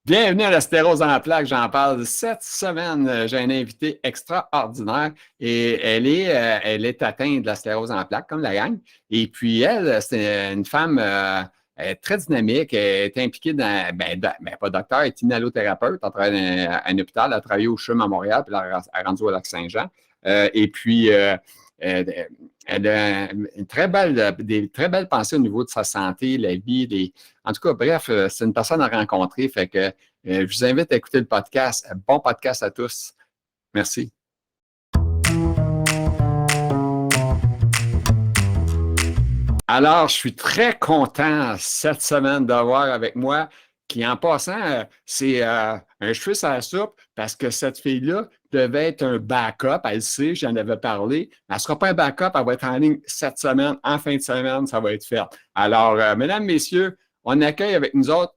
Bienvenue à la sclérose en plaques. J'en parle cette semaine. J'ai un invité extraordinaire et elle est atteinte de la sclérose en plaques, comme la gang. Et puis, elle, c'est une femme elle est très dynamique. Elle est impliquée dans, pas docteur, elle est inhalothérapeute. Elle travaille dans un hôpital. Elle a travaillé au CHUM à Montréal, puis elle est rendue au Lac-Saint-Jean. Et puis, elle a des très belles pensées au niveau de sa santé, la vie. En tout cas, bref, c'est une personne à rencontrer. Fait que je vous invite à écouter le podcast. Bon podcast à tous. Merci. Alors, je suis très content cette semaine d'avoir avec moi, qui en passant, c'est un cheveu sur la soupe parce que cette fille-là devait être un backup. Elle sait, j'en avais parlé. Elle ne sera pas un backup, elle va être en ligne cette semaine. En fin de semaine, ça va être fait. Alors, mesdames, messieurs, on accueille avec nous autres.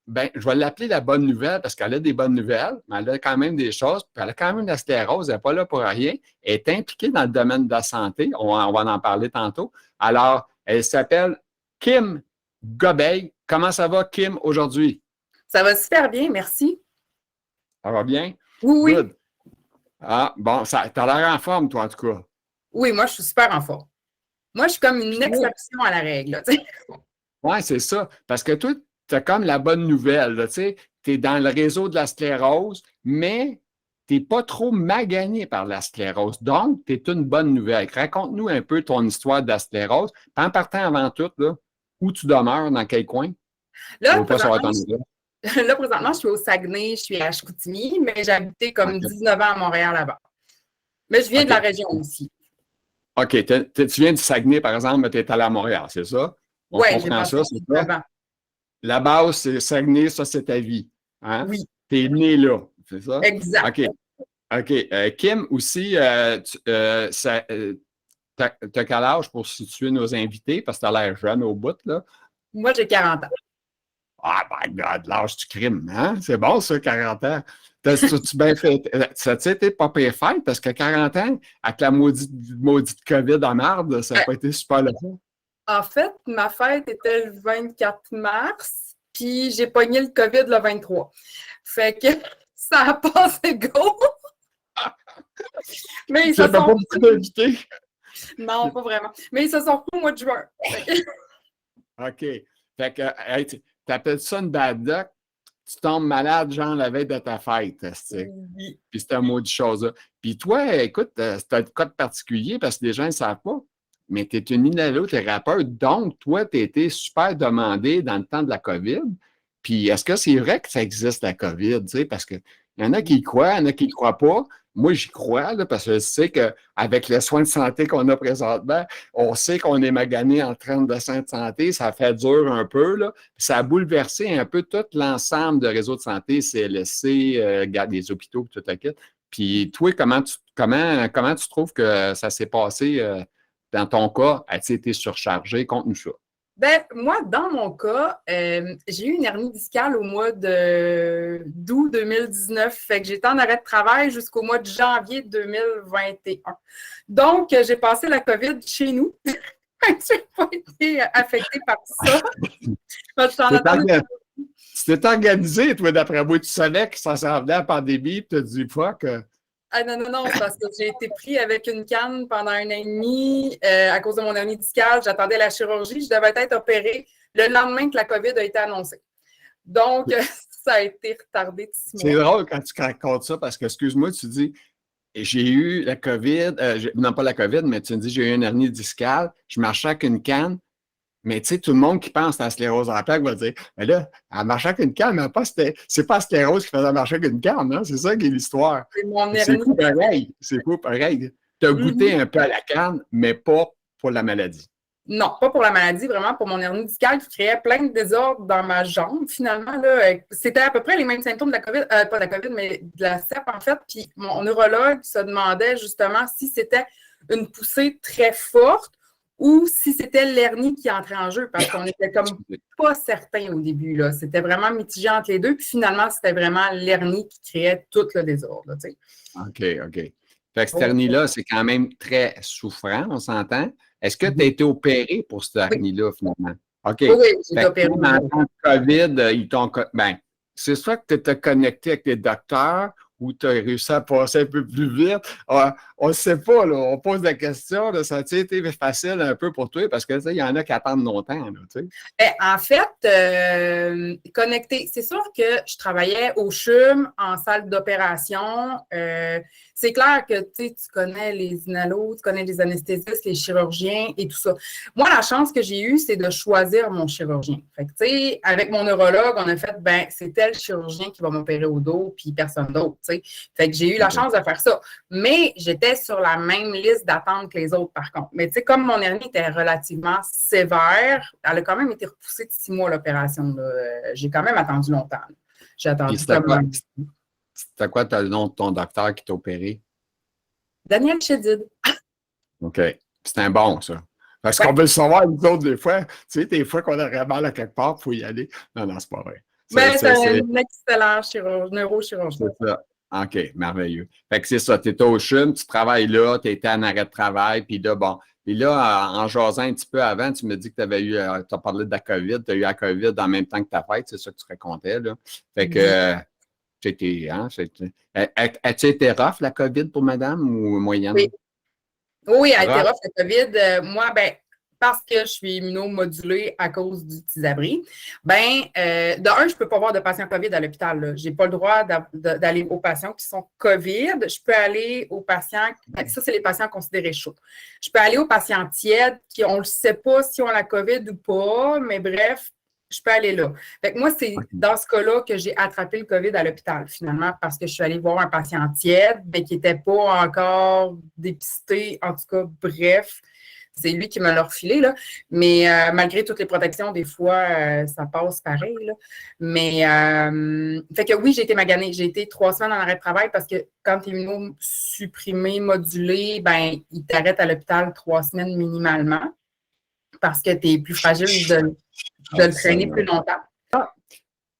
Je vais l'appeler la bonne nouvelle parce qu'elle a des bonnes nouvelles, mais elle a quand même des choses. Puis elle a quand même de la sclérose, elle n'est pas là pour rien. Elle est impliquée dans le domaine de la santé. On va en parler tantôt. Alors, elle s'appelle Kim Gobeil. Comment ça va, Kim, aujourd'hui? Ça va super bien, merci. Ça va bien? Oui, Good. Ah, bon, tu as l'air en forme, toi, en tout cas. oui, moi, je suis super en forme. Moi, je suis comme une exception à la règle. Oui, c'est ça. Parce que toi, tu as comme la bonne nouvelle. Tu es dans le réseau de la sclérose, mais tu n'es pas trop magané par la sclérose. Donc, tu es une bonne nouvelle. Raconte-nous un peu ton histoire de la sclérose. En partant avant tout, là, où tu demeures, dans quel coin? Là, Je veux pas savoir ton idée. là, présentement, je suis au Saguenay, je suis à Chicoutimi, mais j'ai habité comme 19 ans à Montréal avant. Mais je viens de la région aussi. OK. Tu viens du Saguenay, par exemple, mais tu es allé à Montréal, c'est ça? On comprend ça, c'est ça? La base, c'est Saguenay, ça, c'est ta vie. Hein? Oui. Tu es né là, c'est ça? Exact. OK. Kim, aussi, tu as quel âge pour situer nos invités? Parce que tu as l'air jeune au bout, là. Moi, j'ai 40 ans. Ah, my God, l'âge du crime, hein? C'est bon, ça, 40 ans. T'as-tu bien fait? Ça a été pas pire fête parce que 40 ans, avec la maudite COVID en marde, ça n'a pas été super le fun. En fait, ma fête était le 24 mars, puis j'ai pogné le COVID le 23. Fait que ça a passé go. Mais ils se sont pas beaucoup d'invités. Non, pas vraiment. Mais ils se sont repris au mois de juin. OK. Fait que, hey, tu appelles ça une bad luck, tu tombes malade, genre, la veille de ta fête. Oui. Puis c'est un mot de chose. Puis toi, écoute, c'est un cas de particulier parce que les gens ne savent pas, mais tu es une inhalothérapeute, donc toi, tu as été super demandé dans le temps de la COVID. Puis est-ce que c'est vrai que ça existe, la COVID? Parce qu'il y en a qui y croient, il y en a qui ne croient pas. Moi, j'y crois là, parce que je sais qu'avec les soins de santé qu'on a présentement, on sait qu'on est magané en train de santé. Ça fait dur un peu. Là. Ça a bouleversé un peu tout l'ensemble de réseaux de santé, CLSC, des hôpitaux, tout le kit. Puis toi, comment tu trouves que ça s'est passé dans ton cas? As-tu été surchargé? Conte-nous ça. Ben, moi, dans mon cas, j'ai eu une hernie discale au mois d'août 2019. Fait que j'étais en arrêt de travail jusqu'au mois de janvier 2021. Donc, j'ai passé la COVID chez nous. Je n'ai pas été affectée par ça. Tu t'es organisé, toi, d'après moi. Tu savais que ça s'en venait à la pandémie, puis tu as dit fuck. Ah non, c'est parce que j'ai été pris avec une canne pendant 1 an et demi à cause de mon hernie discale. J'attendais la chirurgie. Je devais être opérée le lendemain que la COVID a été annoncée. Donc, ça a été retardé de 6 mois. C'est drôle quand tu racontes ça parce que, excuse-moi, tu dis, j'ai eu la COVID, non pas la COVID, mais tu me dis, j'ai eu une hernie discale, je marchais avec une canne. Mais tu sais, tout le monde qui pense à la sclérose en plaques va dire, mais là, elle marchait avec une canne, mais c'est pas la sclérose qui faisait marcher avec une canne, hein? C'est ça qui est l'histoire. C'est pas pareil. C'est pas pareil. Tu as goûté un peu à la canne, mais pas pour la maladie. Non, pas pour la maladie, vraiment pour mon hernie discale qui créait plein de désordres dans ma jambe, finalement. C'était à peu près les mêmes symptômes de la COVID, pas de la COVID, mais de la CEP, en fait. Puis mon neurologue se demandait justement si c'était une poussée très forte ou si c'était l'hernie qui entrait en jeu, parce qu'on était comme pas certain au début. Là. C'était vraiment mitigé entre les deux. Puis finalement, c'était vraiment l'hernie qui créait tout le désordre. Là, OK. Fait que cette hernie-là, c'est quand même très souffrant, on s'entend. Est-ce que tu as été opéré pour cette hernie-là, finalement? OK. Oui, j'ai été opéré. En temps de COVID, ils t'ont... c'est soit que tu étais connecté avec les docteurs ou tu as réussi à passer un peu plus vite. On ne sait pas, là. On pose la question, là, ça a été facile un peu pour toi parce que il y en a qui attendent longtemps. Là, tu sais. En fait, connecté, c'est sûr que je travaillais au CHUM en salle d'opération. C'est clair que tu connais les inalos, tu connais les anesthésistes, les chirurgiens et tout ça. Moi, la chance que j'ai eue, c'est de choisir mon chirurgien. Fait que, tu sais, avec mon neurologue, on a fait, ben, c'est tel chirurgien qui va m'opérer au dos, puis personne d'autre, tu sais. Fait que j'ai eu la chance de faire ça. Mais j'étais sur la même liste d'attente que les autres, par contre. Mais tu sais, comme mon hernie était relativement sévère, elle a quand même été repoussée de 6 mois, l'opération. J'ai quand même attendu longtemps. Là. J'ai attendu comme... C'était quoi le nom de ton docteur qui t'a opéré? Daniel Chédid. OK. C'est un bon, ça. Parce qu'on veut le savoir, nous autres, des fois. Tu sais, des fois qu'on aurait mal à quelque part, il faut y aller. Non, non, c'est pas vrai. C'est un excellent neurochirurgien. C'est ça. OK, merveilleux. Fait que c'est ça, tu étais au CHUM, tu travailles là, tu étais en arrêt de travail, puis là, bon. Puis là, en jasant un petit peu avant, tu me dis que tu avais eu, tu as parlé de la COVID, tu as eu la COVID en même temps que ta fête, c'est ça que tu racontais, là. Fait que, as-tu été rough, la COVID pour madame ou moyenne? Oui, elle a été rough, la COVID. Moi, ben, parce que je suis immunomodulée à cause du Tisabri, de un, je ne peux pas voir de patients COVID à l'hôpital. Je n'ai pas le droit d'aller aux patients qui sont COVID. Je peux aller aux patients, ça, c'est les patients considérés chauds. Je peux aller aux patients tièdes qui, on ne sait pas si on a la COVID ou pas, mais bref, je peux aller là. Fait que moi, c'est dans ce cas-là que j'ai attrapé le COVID à l'hôpital, finalement, parce que je suis allée voir un patient tiède, mais qui n'était pas encore dépisté. En tout cas, bref, c'est lui qui me l'a refilé, là. Mais malgré toutes les protections, des fois, ça passe pareil, là. Mais, fait que oui, j'ai été maganée. J'ai été 3 semaines en arrêt de travail parce que quand tu es immunosupprimé, modulé, ben, il t'arrête à l'hôpital 3 semaines minimalement parce que tu es plus fragile de le traîner plus longtemps.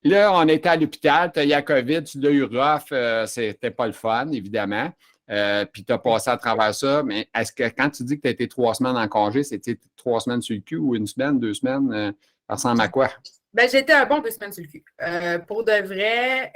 Là, on était à l'hôpital, tu as eu la COVID, tu l'as eu rough, c'était pas le fun, évidemment. Puis tu as passé à travers ça, mais est-ce que quand tu dis que tu as été 3 semaines en congé, c'était 3 semaines sur le cul ou 1 semaine, 2 semaines? Ça ressemble à quoi? Ben, j'ai été un bon 2 semaines sur le cul. Pour de vrai,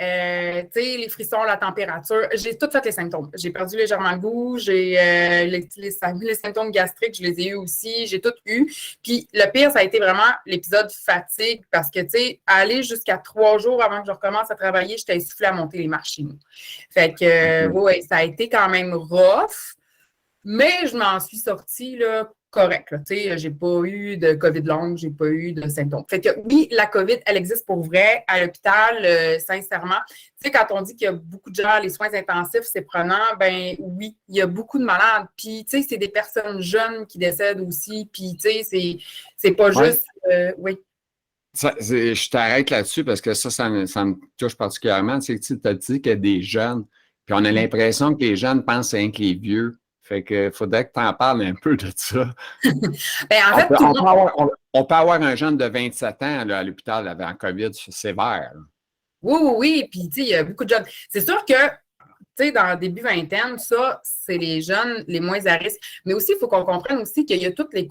tu sais, les frissons, la température, j'ai tout fait les symptômes. J'ai perdu légèrement le goût, j'ai les symptômes gastriques, je les ai eus aussi, j'ai tout eu. Puis le pire, ça a été vraiment l'épisode fatigue parce que, tu sais, aller jusqu'à 3 jours avant que je recommence à travailler, j'étais essoufflée à monter les marches chez nous. Fait que, ouais, ça a été quand même rough, mais je m'en suis sortie, là, correct. Tu sais, j'ai pas eu de COVID longue, j'ai pas eu de symptômes. Fait que oui, la COVID, elle existe pour vrai à l'hôpital, sincèrement. Tu sais, quand on dit qu'il y a beaucoup de gens, les soins intensifs, c'est prenant, ben oui, il y a beaucoup de malades. Puis, tu sais, c'est des personnes jeunes qui décèdent aussi. Puis, tu sais, c'est pas juste... oui. Je t'arrête là-dessus parce que ça me touche particulièrement. C'est que tu as dit qu'il y a des jeunes, puis on a l'impression que les jeunes pensent rien que les vieux. Fait qu'il faudrait que tu en parles un peu de ça. Ben, en fait, on peut avoir un jeune de 27 ans là, à l'hôpital avec un COVID sévère. Là. Oui. Puis, tu sais, il y a beaucoup de jeunes. C'est sûr que, tu sais, dans le début vingtaine, ça, c'est les jeunes les moins à risque. Mais aussi, il faut qu'on comprenne aussi qu'il y a toutes les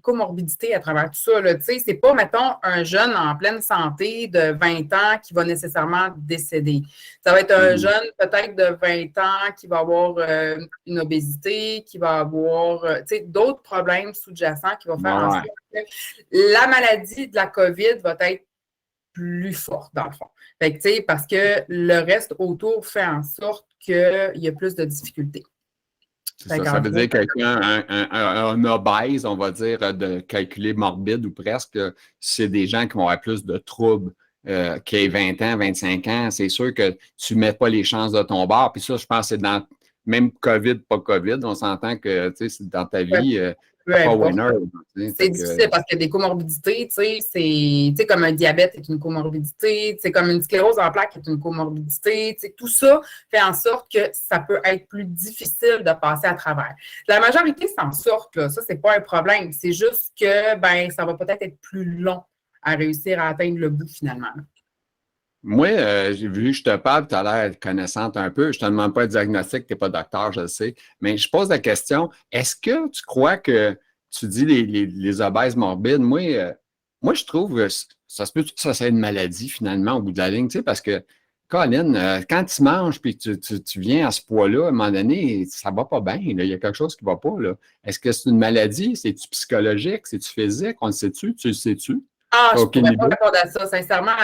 comorbidités à travers tout ça. Tu sais, c'est pas, mettons, un jeune en pleine santé de 20 ans qui va nécessairement décéder. Ça va être un jeune peut-être de 20 ans qui va avoir une obésité, qui va avoir, tu sais, d'autres problèmes sous-jacents qui vont faire en sorte que la maladie de la COVID va être plus forte, dans le fond. Fait que, tu sais, parce que le reste autour fait en sorte qu'il y a plus de difficultés. Ça veut dire quelqu'un, un obèse, on va dire, de calculer morbide ou presque, c'est des gens qui vont avoir plus de troubles qui aient 20 ans, 25 ans. C'est sûr que tu ne mets pas les chances de ton bord. Puis ça, je pense que c'est dans même COVID, pas COVID, on s'entend que c'est dans ta vie. Pas winner. C'est difficile parce qu'il y a des comorbidités, tu sais, c'est comme un diabète est une comorbidité, c'est comme une sclérose en plaques est une comorbidité, tu sais, tout ça fait en sorte que ça peut être plus difficile de passer à travers. La majorité s'en sortent, là, ça, c'est pas un problème, c'est juste que, ben, ça va peut-être être plus long à réussir à atteindre le bout finalement. Moi, j'ai vu que je te parle, tu as l'air connaissante un peu. Je ne te demande pas un diagnostic, tu n'es pas docteur, je le sais. Mais je pose la question, est-ce que tu crois que tu dis les obèses morbides? Moi, moi, je trouve ça se peut que ça c'est une maladie, finalement, au bout de la ligne, tu sais, parce que, Colin, quand tu manges puis tu viens à ce poids-là, à un moment donné, ça va pas bien, là. Il y a quelque chose qui va pas, là. Est-ce que c'est une maladie? C'est-tu psychologique? C'est-tu physique? On le sait-tu? Tu le sais-tu? Ah, T'as je aucune pourrais pas idée? répondre à ça, sincèrement.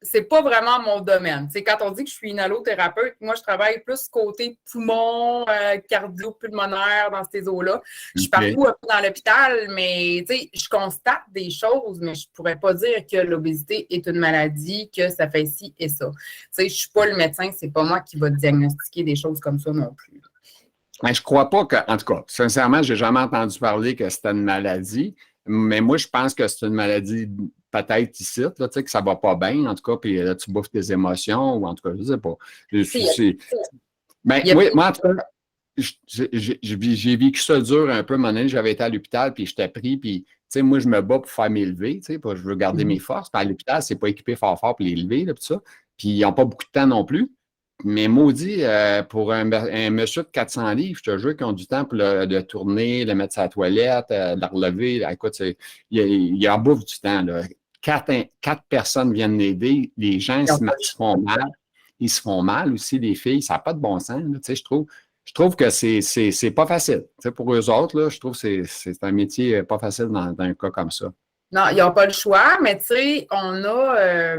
C'est pas vraiment mon domaine. Tu sais, quand on dit que je suis inhalothérapeute, moi, je travaille plus côté poumon, cardio-pulmonaire dans ces eaux-là. Je suis OK. partout un peu dans l'hôpital, mais tu sais, je constate des choses, mais je pourrais pas dire que l'obésité est une maladie, que ça fait ci et ça. Tu sais, je suis pas le médecin, c'est pas moi qui va diagnostiquer des choses comme ça non plus. Ben, je crois pas que, en tout cas, sincèrement, j'ai jamais entendu parler que c'était une maladie, mais moi, je pense que c'est une maladie peut-être ici, là, tu sais, que ça va pas bien, en tout cas, puis là, tu bouffes tes émotions, ou en tout cas, je sais pas. Tu sais, Ben, il y a oui, moi, en tout cas, j'ai vécu ça dur un peu, mon année, j'avais été à l'hôpital, puis j'étais pris, puis, tu sais, moi, je me bats pour faire m'élever, tu sais, je veux garder mes forces, puis à l'hôpital, c'est pas équipé fort fort pour l'élever, là, puis ça, puis ils n'ont pas beaucoup de temps non plus. Mais maudit, pour un monsieur de 400 livres, je te jure qu'ils ont du temps pour le tourner, le mettre sur la toilette, le relever. Écoute, il y a bouffe du temps, là. Quatre personnes viennent l'aider. Les gens se font mal. Ils se font mal aussi, les filles. Ça n'a pas de bon sens, là, tu sais, je trouve que c'est pas facile. Tu sais, pour eux autres, là, je trouve que c'est un métier pas facile dans un cas comme ça. Non, ils n'ont pas le choix, mais tu sais, on a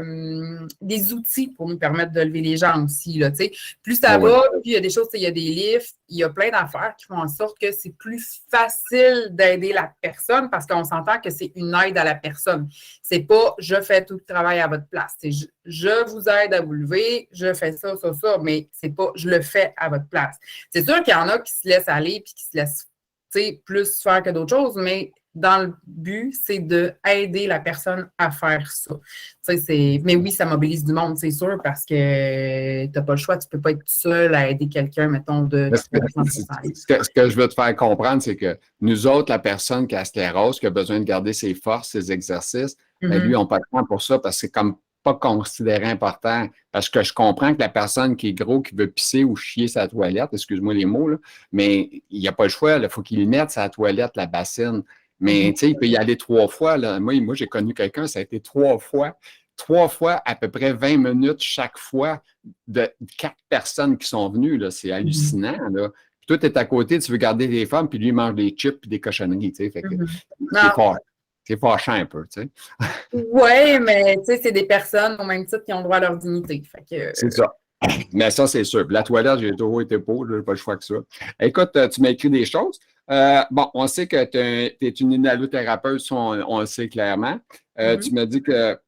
des outils pour nous permettre de lever les gens aussi. Là, tu sais. Plus ça Oui, va, plus il y a des choses, il y a des lifts, il y a plein d'affaires qui font en sorte que c'est plus facile d'aider la personne parce qu'on s'entend que c'est une aide à la personne. C'est pas je fais tout le travail à votre place. C'est je vous aide à vous lever, je fais ça, mais c'est pas je le fais à votre place. C'est sûr qu'il y en a qui se laissent aller puis qui se laissent plus faire que d'autres choses, mais dans le but, c'est d'aider la personne à faire ça. Mais oui, ça mobilise du monde, c'est sûr, parce que tu n'as pas le choix, tu ne peux pas être seul à aider quelqu'un, mettons, de Ce que je veux te faire comprendre, c'est que nous autres, la personne qui a sclérose, qui a besoin de garder ses forces, ses exercices, ben lui, on n'a pas le temps pour ça parce que c'est comme pas considéré important. Parce que je comprends que la personne qui est gros, qui veut pisser ou chier sa toilette, excuse-moi les mots, là, mais il n'y a pas le choix, il faut qu'il mette sa toilette, la bassine. Mais tu sais, il peut y aller 3 fois. Là. Moi j'ai connu quelqu'un, ça a été 3 fois à peu près 20 minutes chaque fois de 4 personnes qui sont venues. Là. C'est hallucinant. Là. Puis toi, tu es à côté, tu veux garder les femmes, puis lui, il mange des chips et des cochonneries. Tu sais. Fait que c'est fort. C'est fâchant un peu, tu sais. Oui, mais tu sais, c'est des personnes au même titre qui ont droit à leur dignité. Fait que, C'est ça. Mais ça, c'est sûr. Puis la toilette, j'ai toujours été pauvre, je n'ai pas le choix que ça. Écoute, tu m'as écrit des choses. Bon, on sait que tu es une inhalothérapeute, ça, on le sait clairement. Tu m'as dit que,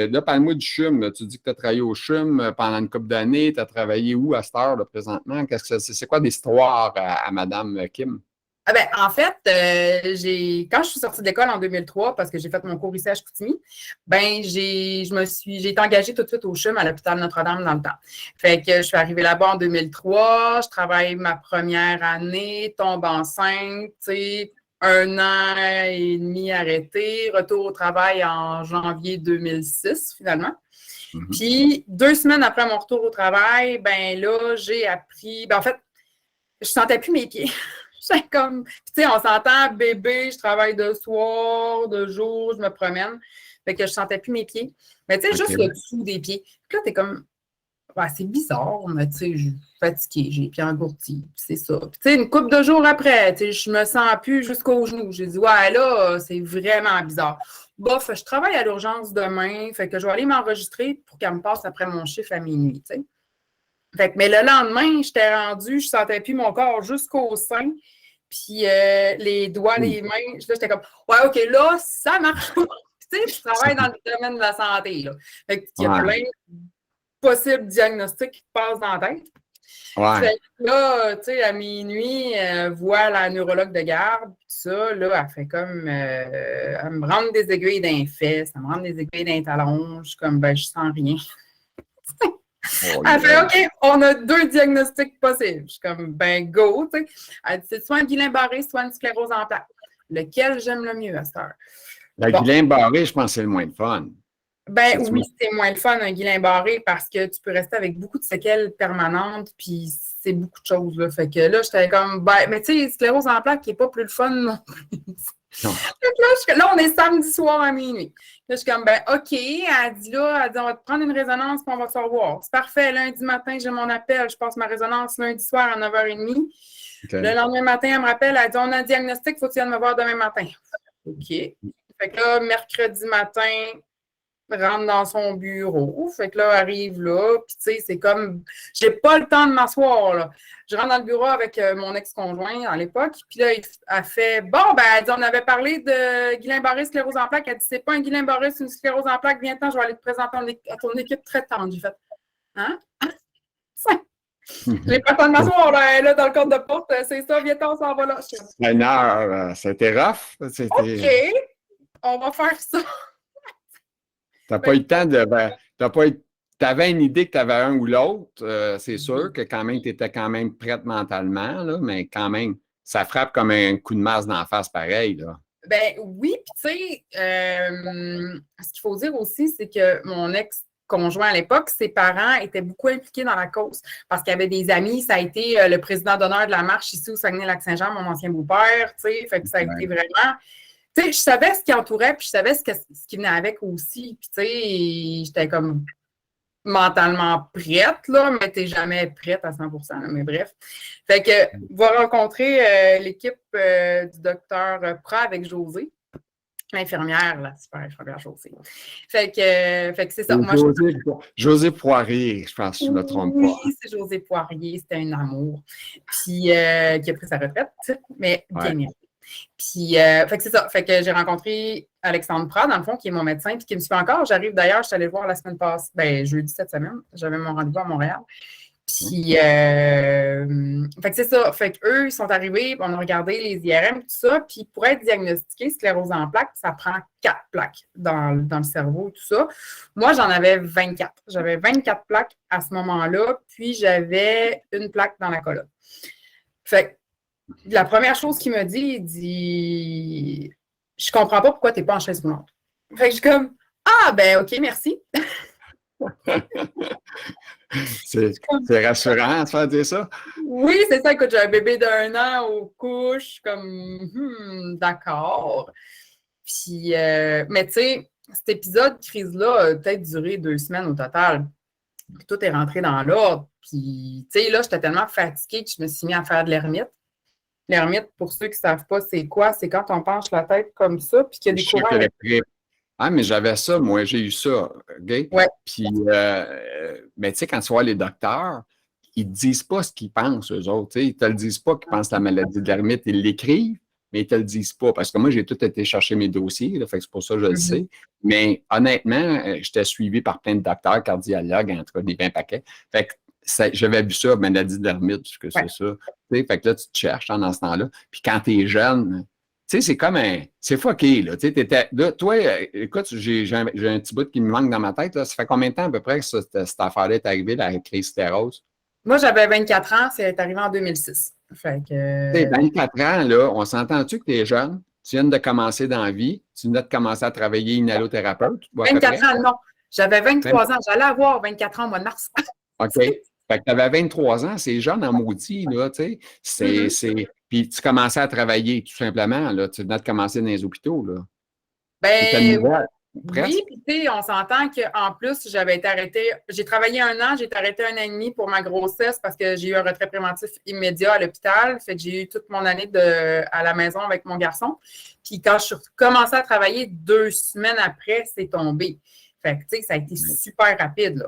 là, parle-moi du CHUM. Tu dis que tu as travaillé au CHUM pendant une couple d'années. Tu as travaillé où à cette heure, là, présentement? C'est quoi l'histoire à Mme Kim? Ah ben, en fait, quand je suis sortie de l'école en 2003, parce que j'ai fait mon cours ici à Chicoutimi, ben, j'ai été engagée tout de suite au CHUM à l'hôpital Notre-Dame dans le temps. Fait que je suis arrivée là-bas en 2003, je travaille ma première année, tombe enceinte, tu sais, 1 an et demi arrêté, retour au travail en janvier 2006, finalement. Puis, 2 semaines après mon retour au travail, ben là, j'ai appris, ben en fait, je sentais plus mes pieds. J'étais comme, tu sais, on s'entend, bébé, je travaille de soir, de jour, je me promène. Fait que je sentais plus mes pieds. Mais tu sais, juste le dessous des pieds. Puis là, t'es comme, ouais, c'est bizarre, mais tu sais, je suis fatiguée, j'ai les pieds engourdis, c'est ça. Puis tu sais, une couple de jours après, tu sais, je me sens plus jusqu'aux genoux. J'ai dit, ouais, là, c'est vraiment bizarre. Bof, je travaille à l'urgence demain, fait que je vais aller m'enregistrer pour qu'elle me passe après mon chiffre à minuit, tu sais. Fait que, mais le lendemain, j'étais rendue, je sentais plus mon corps jusqu'au sein. Puis les doigts, les mains, là, j'étais comme, ouais, OK, là, ça marche pas. Tu sais, je travaille dans le domaine de la santé, là. Fait qu'il y a plein de possibles diagnostics qui te passent dans la tête. Ouais. Fait que là, tu sais, à minuit, voit la neurologue de garde, tout ça, là, elle fait comme, elle me rentre des aiguilles d'un fesses, elle me rentre des aiguilles d'un talon, je suis comme, ben, je sens rien. Elle fait OK, on a 2 diagnostics possibles. Je suis comme, ben, go, tu sais. Elle dit, c'est soit un Guillain-Barré, soit une sclérose en plaques. Lequel j'aime le mieux à cette heure? Le Guillain-Barré, je pense que c'est le moins de fun. Ben oui, c'est moins le fun, un Guillain-Barré, parce que tu peux rester avec beaucoup de séquelles permanentes, puis c'est beaucoup de choses, là. Fait que là, j'étais comme, ben, mais tu sais, sclérose en plaques qui n'est pas plus le fun non plus. Non. Là, on est samedi soir à minuit. Là, je suis comme, ben, OK. Elle dit, on va te prendre une résonance puis on va se revoir. C'est parfait. Lundi matin, j'ai mon appel. Je passe ma résonance lundi soir à 9h30. Okay. Le lendemain matin, elle me rappelle. Elle dit, on a un diagnostic, il faut que tu viennes me voir demain matin. OK. Fait que là, mercredi matin, rentre dans son bureau. Fait que là, arrive là, puis tu sais, c'est comme, j'ai pas le temps de m'asseoir, là. Je rentre dans le bureau avec mon ex-conjoint à l'époque, puis là, elle fait, bon, ben, elle dit, on avait parlé de Guillain-Barré, sclérose en plaques. Elle dit, c'est pas un Guillain-Barré, c'est une sclérose en plaques. Viens-t'en, je vais aller te présenter à ton équipe traitante. J'ai fait, hein? J'ai pas le temps de m'asseoir, là, dans le compte de porte, c'est ça, viens-t'en, on s'en va là. Une heure, c'était rough. OK, on va faire ça. T'as pas eu le temps de. Tu avais une idée que tu avais un ou l'autre. C'est sûr que quand même, tu étais quand même prête mentalement, là, mais quand même, ça frappe comme un coup de masse dans la face pareil. Là. Ben oui, puis tu sais, ce qu'il faut dire aussi, c'est que mon ex-conjoint à l'époque, ses parents étaient beaucoup impliqués dans la cause parce qu'il y avait des amis. Ça a été le président d'honneur de la marche ici au Saguenay-Lac-Saint-Jean, mon ancien beau-père, tu sais, fait que ça a été vraiment. Tu sais, je savais ce qui entourait, puis je savais ce qui venait avec aussi. Puis tu sais, j'étais comme mentalement prête, là, mais tu n'es jamais prête à 100%, là, mais bref. Fait que, va rencontrer l'équipe du docteur Prat avec José, l'infirmière, la super infirmière José. Fait que c'est ça. Moi, José Poirier, je pense que je ne me trompe pas. Oui, c'est José Poirier, c'était un amour. Puis, qui a pris sa retraite, mais bien mérité. Puis, fait que c'est ça. Fait que j'ai rencontré Alexandre Prat, dans le fond, qui est mon médecin, puis qui me suit encore. J'arrive d'ailleurs, je suis allée le voir la semaine passée, jeudi cette semaine. J'avais mon rendez-vous à Montréal. Puis, fait que c'est ça. Fait qu'eux, ils sont arrivés, on a regardé les IRM, tout ça. Puis, pour être diagnostiqué sclérose en plaques, ça prend 4 plaques dans le cerveau, tout ça. Moi, j'en avais 24. J'avais 24 plaques à ce moment-là, puis j'avais une plaque dans la colonne. Fait que, la première chose qu'il m'a dit, il dit « Je comprends pas pourquoi tu n'es pas en chaise roulante. » Fait que je suis comme « Ah, ben OK, merci. » C'est rassurant de faire dire ça? Oui, c'est ça. Écoute, j'ai un bébé d'1 an aux couches, comme d'accord. Puis, mais tu sais, cet épisode crise-là a peut-être duré 2 semaines au total. Puis tout est rentré dans l'ordre. Puis, tu sais, là, j'étais tellement fatiguée que je me suis mis à faire de l'ermite. L'ermite, pour ceux qui ne savent pas, c'est quoi? C'est quand on penche la tête comme ça, puis qu'il y a des courants électriques. Ah, mais j'avais ça, moi, j'ai eu ça, OK? Ouais. Puis, mais tu sais, quand tu vois les docteurs, ils ne te disent pas ce qu'ils pensent, eux autres. Ils ne te le disent pas qu'ils pensent la maladie de l'ermite. Ils l'écrivent, mais ils ne te le disent pas. Parce que moi, j'ai tout été chercher mes dossiers, là, fait que c'est pour ça que je le sais. Mais honnêtement, j'étais suivi par plein de docteurs, cardiologues, en tout cas, des 20 paquets. Fait que j'avais vu ça, maladie de l'ermite, que c'est ça. Fait que là, tu te cherches dans ce temps-là. Puis quand tu es jeune, tu sais, c'est comme un. C'est fucké, là. Tu sais, là, toi, écoute, j'ai un petit bout qui me manque dans ma tête. Là. Ça fait combien de temps à peu près que cette affaire-là est arrivée, la crise stérose? Moi, j'avais 24 ans, c'est arrivé en 2006. Fait que. Tu sais, 24 ans, là, on s'entend-tu que tu es jeune? Tu viens de commencer dans la vie, tu viens de commencer à travailler inhalothérapeute? 24 ans, non. J'avais 23 ans. J'allais avoir 24 ans au mois de mars. OK. Fait que tu avais 23 ans, c'est jeune en maudit, là, tu sais. Puis tu commençais à travailler, tout simplement, là. Tu venais de commencer dans les hôpitaux, là. Ben, oui, puis tu sais, on s'entend qu'en plus, j'avais été arrêtée. J'ai travaillé 1 an, j'ai été arrêtée 1 an et demi pour ma grossesse parce que j'ai eu un retrait préventif immédiat à l'hôpital. Fait que j'ai eu toute mon année à la maison avec mon garçon. Puis quand je suis commencée à travailler 2 semaines après, c'est tombé. Fait que tu sais, ça a été super rapide, là.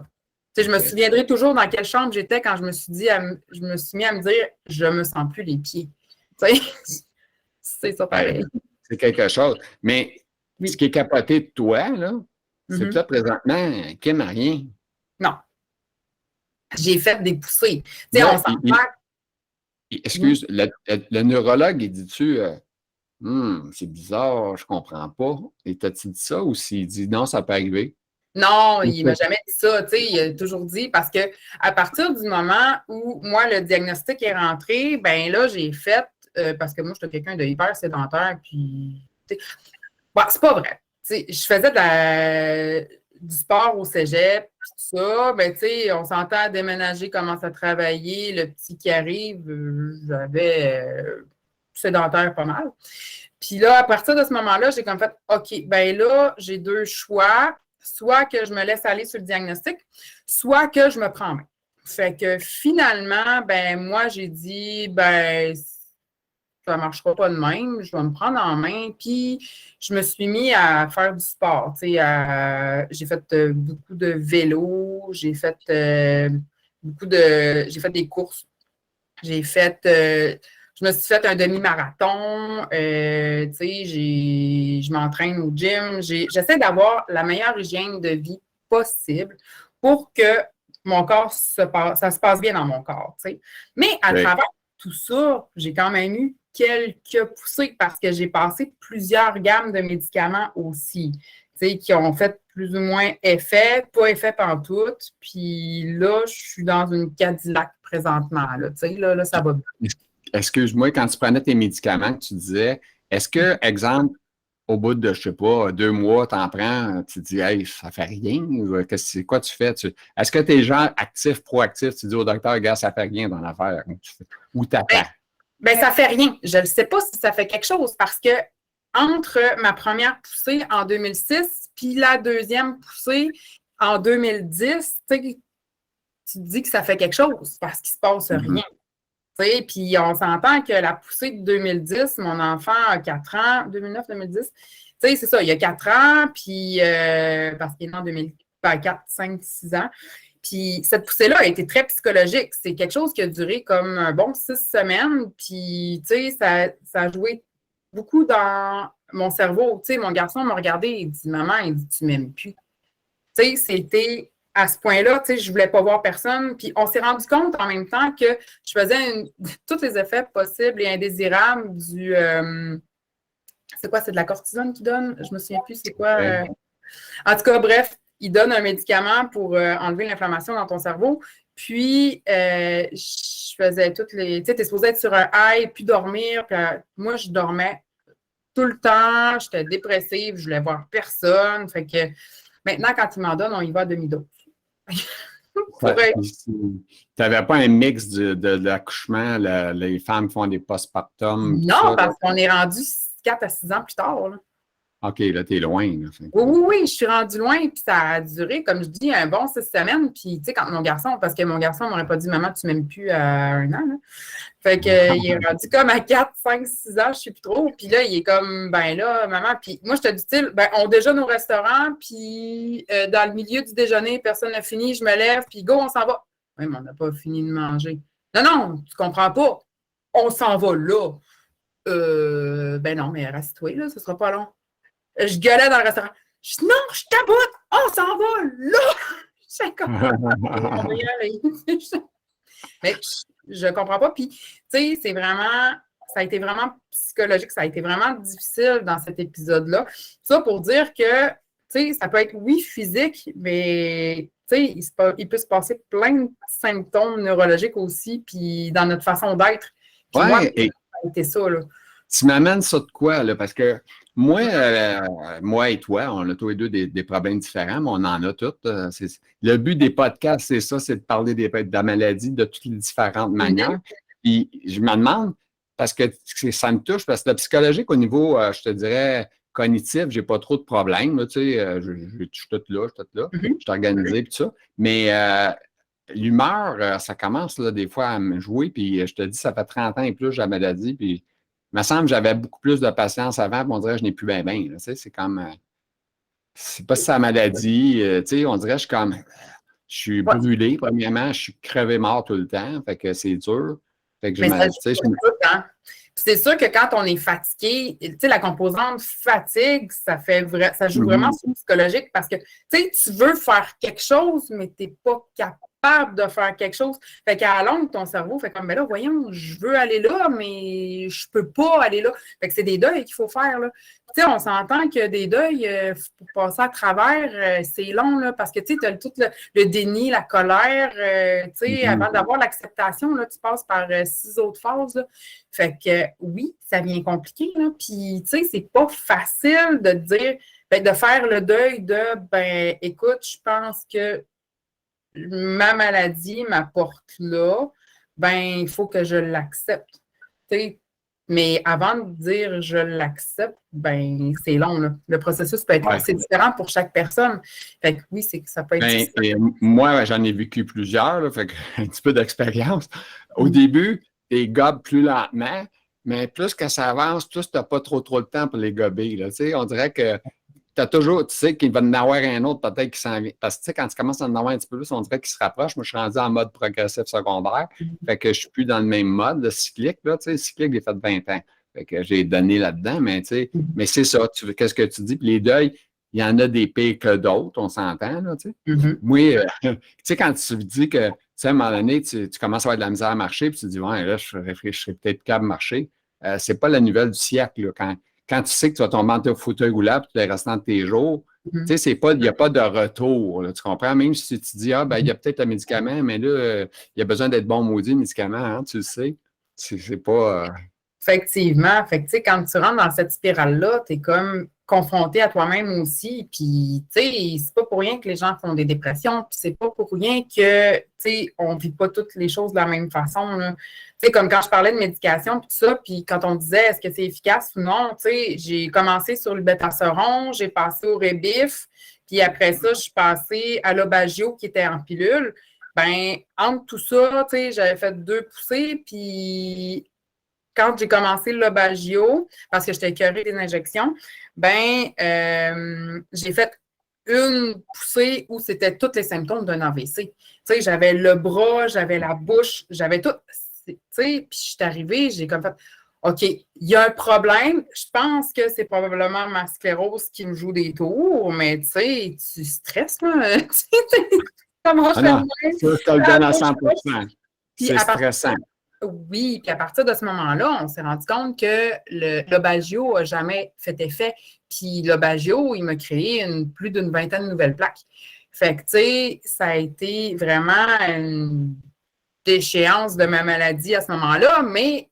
Tu sais, je me souviendrai toujours dans quelle chambre j'étais quand je me suis mis à me dire je me sens plus les pieds. Tu sais, c'est ça pareil. C'est quelque chose. Mais ce qui est capoté de toi, là, c'est que là, présentement, Kim n'a rien. Non. J'ai fait des poussées. Tu sais, on s'en excuse, le neurologue, il dit-tu c'est bizarre, je comprends pas. Et t'as-tu dit ça ou s'il dit non, ça peut arriver? Non, il ne m'a jamais dit ça. Tu sais, il a toujours dit parce que à partir du moment où moi, le diagnostic est rentré, ben là, j'ai fait, parce que moi, je suis quelqu'un de hyper sédentaire, puis bon, c'est pas vrai. Tu sais, je faisais du sport au cégep, puis tout ça. Ben, tu sais, on s'entend à déménager, commence à travailler. Le petit qui arrive, j'avais sédentaire pas mal. Puis là, à partir de ce moment-là, j'ai comme fait, OK, ben là, j'ai deux choix. Soit que je me laisse aller sur le diagnostic, soit que je me prends en main. Fait que finalement, ben moi, j'ai dit, ben ça ne marchera pas de même, je vais me prendre en main. Puis je me suis mis à faire du sport. J'ai fait beaucoup de vélo, j'ai fait j'ai fait des courses. Je me suis fait un demi-marathon, je m'entraîne au gym. J'essaie d'avoir la meilleure hygiène de vie possible pour que mon corps ça se passe bien dans mon corps, t'sais. Mais à travers tout ça, j'ai quand même eu quelques poussées parce que j'ai passé plusieurs gammes de médicaments aussi, qui ont fait plus ou moins effet, pas effet pantoute. Puis là, je suis dans une Cadillac présentement. Là, ça va bien. Excuse-moi, quand tu prenais tes médicaments, que tu disais, est-ce que, exemple, au bout de, je sais pas, 2 mois, tu en prends, tu te dis, hey, ça fait rien, c'est quoi tu fais? Est-ce que tu es genre actif, proactif, tu dis au docteur, gars, ça fait rien dans l'affaire, ou t'attends? Ben, ça fait rien. Je ne sais pas si ça fait quelque chose parce que entre ma première poussée en 2006 puis la deuxième poussée en 2010, tu te dis que ça fait quelque chose parce qu'il ne se passe rien. Puis on s'entend que la poussée de 2010, mon enfant a 4 ans, 2009-2010, c'est ça, il y a 4 ans, puis parce qu'il est né en 2004, 5, 6 ans. Puis cette poussée-là a été très psychologique. C'est quelque chose qui a duré comme un bon 6 semaines. Puis, ça a joué beaucoup dans mon cerveau. Mon garçon m'a regardé et dit, maman, il dit, tu m'aimes plus. C'était à ce point-là, je ne voulais pas voir personne. Puis on s'est rendu compte en même temps que je faisais tous les effets possibles et indésirables du. C'est quoi? C'est de la cortisone qui donne? Je me souviens plus c'est quoi. En tout cas, bref, il donne un médicament pour enlever l'inflammation dans ton cerveau. Puis, je faisais toutes les. Tu sais, tu es supposé être sur un high, puis dormir. Puis, moi, je dormais tout le temps. J'étais dépressive. Je voulais voir personne. Fait que maintenant, quand il m'en donne, on y va à demi-dose. Tu n'avais pas un mix de l'accouchement, les femmes font des postpartum? Non, parce qu'on est rendu 4 à 6 ans plus tard. Là. OK, là, tu es loin. Là, oui, je suis rendue loin, puis ça a duré, comme je dis, un bon 6 semaines. Puis, tu sais, quand mon garçon, parce que mon garçon ne m'aurait pas dit, maman, tu m'aimes plus à 1 an. Là. Fait qu'il est rendu comme à 4, 5, 6 ans, je ne sais plus trop. Puis là, il est comme, ben là, maman. Puis moi, je te dis, ben, on déjeune au restaurant, puis dans le milieu du déjeuner, personne n'a fini, je me lève, puis go, on s'en va. Oui, mais on n'a pas fini de manger. Non, tu comprends pas. On s'en va là. Ben non, mais reste-toi, là, ce ne sera pas long. Je gueulais dans le restaurant. Je dis, non, je taboute, on s'en va là! Je comprends. Mais je comprends pas. Puis, tu sais, ça a été vraiment psychologique, ça a été vraiment difficile dans cet épisode-là. Ça pour dire que, tu sais, ça peut être, oui, physique, mais, tu sais, il peut se passer plein de symptômes neurologiques aussi, puis dans notre façon d'être. Puis moi, ça a été ça, là. Tu m'amènes ça de quoi, là? Parce que moi et toi, on a tous les deux des problèmes différents, mais on en a tous. Le but des podcasts, c'est ça, c'est de parler de la maladie de toutes les différentes manières. Puis je me demande, parce que ça me touche, parce que le psychologique, au niveau, je te dirais, cognitif, j'ai pas trop de problèmes. Là, tu sais, je suis tout là, je suis organisé et tout ça. Mais l'humeur, ça commence là, des fois à me jouer. Puis je te dis, ça fait 30 ans et plus, j'ai la maladie. Puis il me semble que j'avais beaucoup plus de patience avant, puis on dirait que je n'ai plus bien. Tu sais, c'est comme. C'est pas si c'est la maladie. Tu sais, on dirait que je suis brûlé, premièrement. Je suis crevé mort tout le temps. Fait que c'est dur. Fait que c'est sûr que quand on est fatigué, tu sais, la composante fatigue, ça joue vraiment sur le psychologique parce que, tu sais, tu veux faire quelque chose, mais tu n'es pas capable de faire quelque chose. Fait qu'à la longue, ton cerveau fait comme, ben là, voyons, je veux aller là, mais je peux pas aller là. Fait que c'est des deuils qu'il faut faire, là. Tu sais, on s'entend que des deuils, pour passer à travers, c'est long, là, parce que, tu sais, tu as tout le déni, la colère, tu sais, avant d'avoir l'acceptation, là, tu passes par 6 autres phases, là. Fait que, oui, ça devient compliqué, là. Puis, tu sais, c'est pas facile de dire, ben, de faire le deuil de, ben, écoute, je pense que ma maladie m'apporte là, ben, il faut que je l'accepte. Tu sais, Mais avant de dire je l'accepte, ben c'est long, là. Le processus peut être long. C'est différent pour chaque personne. Fait que oui, c'est que ça peut être difficile. Moi, j'en ai vécu plusieurs, là, fait que, un petit peu d'expérience. Au début, tu gobes plus lentement, mais plus que ça avance, plus tu n'as pas trop le temps pour les gober. Là, on dirait que tu as toujours, tu sais qu'il va en avoir un autre peut-être qui s'en vient. Parce que quand tu commences à en avoir un petit peu plus, on dirait qu'il se rapproche. Moi, je suis rendu en mode progressif secondaire. Fait que je suis plus dans le même mode, le cyclique. Là, le cyclique, j'ai fait 20 ans. Fait que j'ai donné là-dedans, mais mais c'est ça. Qu'est-ce que tu dis? Puis les deuils, il y en a des pires que d'autres, on s'entend. Là, Moi, tu sais, quand tu dis que, tu sais, à un moment donné, tu commences à avoir de la misère à marcher, puis tu dis, ouais, là, je réfléchirais peut-être capable de marcher. C'est pas la nouvelle du siècle. Là, quand tu sais que tu vas tomber en ton fauteuil roulant pour le restant de tes jours, tu sais, il n'y a pas de retour. Là, tu comprends? Même si tu dis, il y a peut-être un médicament, mais là, il y a besoin d'être bon maudit, le médicament, hein, tu le sais. C'est pas. Effectivement. Fait que, quand tu rentres dans cette spirale-là, tu es comme confronté à toi-même aussi. Puis, tu sais, c'est pas pour rien que les gens font des dépressions. Puis, c'est pas pour rien que, tu sais, on vit pas toutes les choses de la même façon. Tu sais, comme quand je parlais de médication, puis tout ça, puis quand on disait est-ce que c'est efficace ou non, tu sais, j'ai commencé sur le Betaseron, j'ai passé au Rebif, puis après ça, je suis passée à l'Aubagio qui était en pilule. Ben, entre tout ça, tu sais, j'avais fait 2 poussées, puis quand j'ai commencé l'Aubagio, parce que j'étais écœurée des injections, ben j'ai fait une poussée où c'était tous les symptômes d'un AVC. Tu sais, j'avais le bras, j'avais la bouche, j'avais tout. Tu sais, puis je suis arrivée, j'ai comme fait OK, il y a un problème. Je pense que c'est probablement ma sclérose qui me joue des tours, mais tu sais, tu stresses, là. Comment je fais Non, ça, je te le donne à 100 C'est stressant. Oui, puis à partir de ce moment-là, on s'est rendu compte que l'Aubagio n'a jamais fait effet. Puis l'Aubagio, il m'a créé plus d'une vingtaine de nouvelles plaques. Fait que, tu sais, ça a été vraiment une déchéance de ma maladie à ce moment-là, mais